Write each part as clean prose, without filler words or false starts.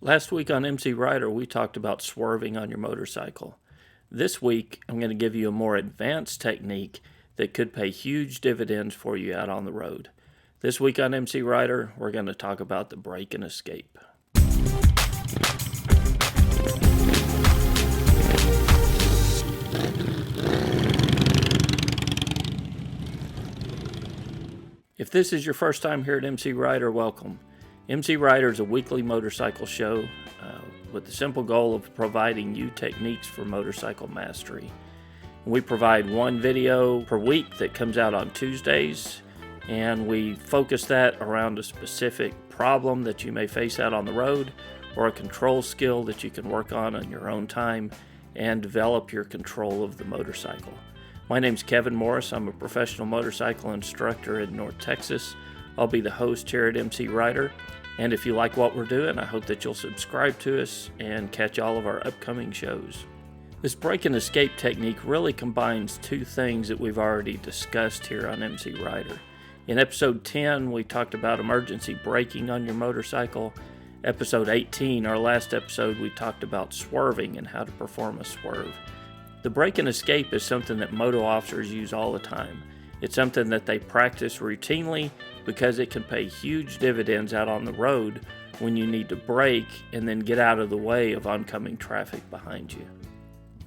Last week on MCrider, we talked about swerving on your motorcycle. This week, I'm going to give you a more advanced technique that could pay huge dividends for you out on the road. This week on MCrider, we're going to talk about the brake and escape. If this is your first time here at MCrider, welcome. MCrider is a weekly motorcycle show with the simple goal of providing you techniques for motorcycle mastery. We provide one video per week that comes out on Tuesdays, and we focus that around a specific problem that you may face out on the road or a control skill that you can work on your own time and develop your control of the motorcycle. My name's Kevin Morris. I'm a professional motorcycle instructor in North Texas. I'll be the host here at MCrider. And if you like what we're doing, I hope that you'll subscribe to us and catch all of our upcoming shows. This brake and escape technique really combines two things that we've already discussed here on MCrider. In episode 10, we talked about emergency braking on your motorcycle. Episode 18, our last episode, we talked about swerving and how to perform a swerve. The brake and escape is something that moto officers use all the time. It's something that they practice routinely because it can pay huge dividends out on the road when you need to brake and then get out of the way of oncoming traffic behind you.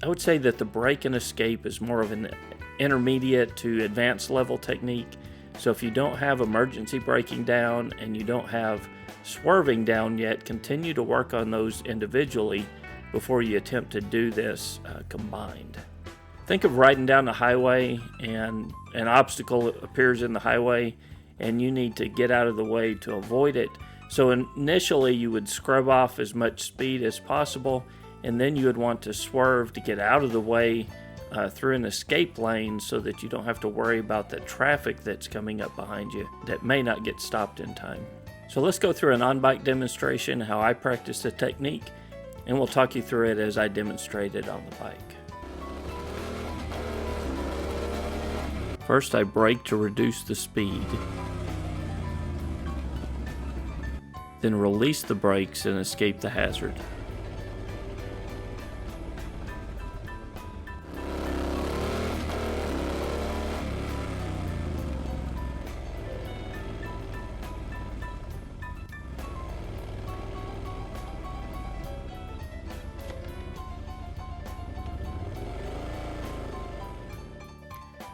I would say that the brake and escape is more of an intermediate to advanced level technique. So if you don't have emergency braking down and you don't have swerving down yet, continue to work on those individually before you attempt to do this combined. Think of riding down the highway and an obstacle appears in the highway and you need to get out of the way to avoid it. So initially you would scrub off as much speed as possible, and then you would want to swerve to get out of the way through an escape lane so that you don't have to worry about the traffic that's coming up behind you that may not get stopped in time. So let's go through an on-bike demonstration, how I practice the technique, and we'll talk you through it as I demonstrated on the bike. First, I brake to reduce the speed. Then release the brakes and escape the hazard.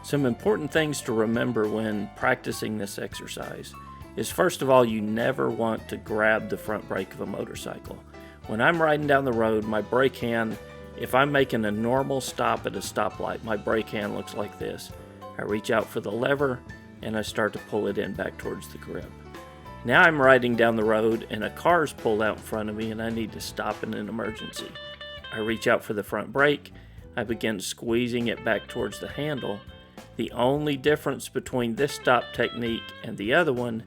Some important things to remember when practicing this exercise is, first of all, you never want to grab the front brake of a motorcycle. When I'm riding down the road, my brake hand, if I'm making a normal stop at a stoplight, my brake hand looks like this. I reach out for the lever and I start to pull it in back towards the grip. Now I'm riding down the road and a car's pulled out in front of me and I need to stop in an emergency. I reach out for the front brake, I begin squeezing it back towards the handle. The only difference between this stop technique and the other one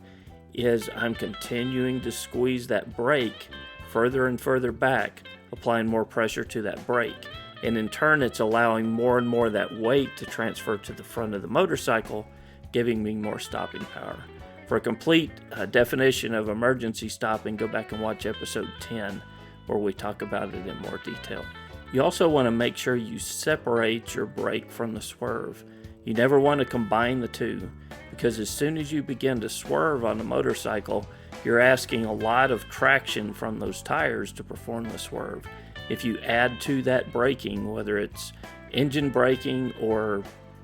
is I'm continuing to squeeze that brake further and further back, applying more pressure to that brake. And in turn, it's allowing more and more of that weight to transfer to the front of the motorcycle, giving me more stopping power. For a complete definition of emergency stopping, go back and watch episode 10, where we talk about it in more detail. You also want to make sure you separate your brake from the swerve. You never want to combine the two, because as soon as you begin to swerve on the motorcycle, you're asking a lot of traction from those tires to perform the swerve. If you add to that braking, whether it's engine braking or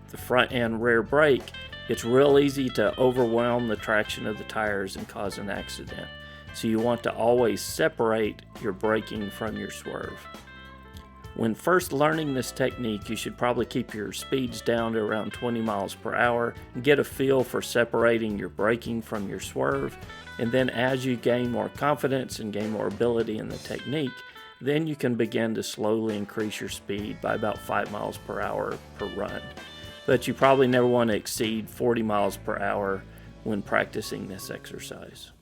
the front and rear brake, it's real easy to overwhelm the traction of the tires and cause an accident. So you want to always separate your braking from your swerve. When first learning this technique, you should probably keep your speeds down to around 20 miles per hour and get a feel for separating your braking from your swerve. And then as you gain more confidence and gain more ability in the technique, then you can begin to slowly increase your speed by about 5 miles per hour per run. But you probably never want to exceed 40 miles per hour when practicing this exercise.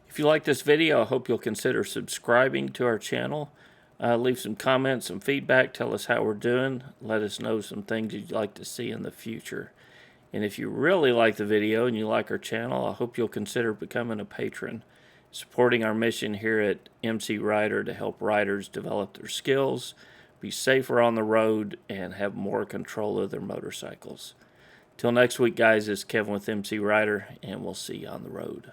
If you like this video, I hope you'll consider subscribing to our channel. Leave some comments, some feedback, tell us how we're doing, let us know some things you'd like to see in the future. And if you really like the video and you like our channel, I hope you'll consider becoming a patron. supporting our mission here at MCrider to help riders develop their skills, be safer on the road, and have more control of their motorcycles. Till next week, guys, it's Kevin with MCrider, and we'll see you on the road.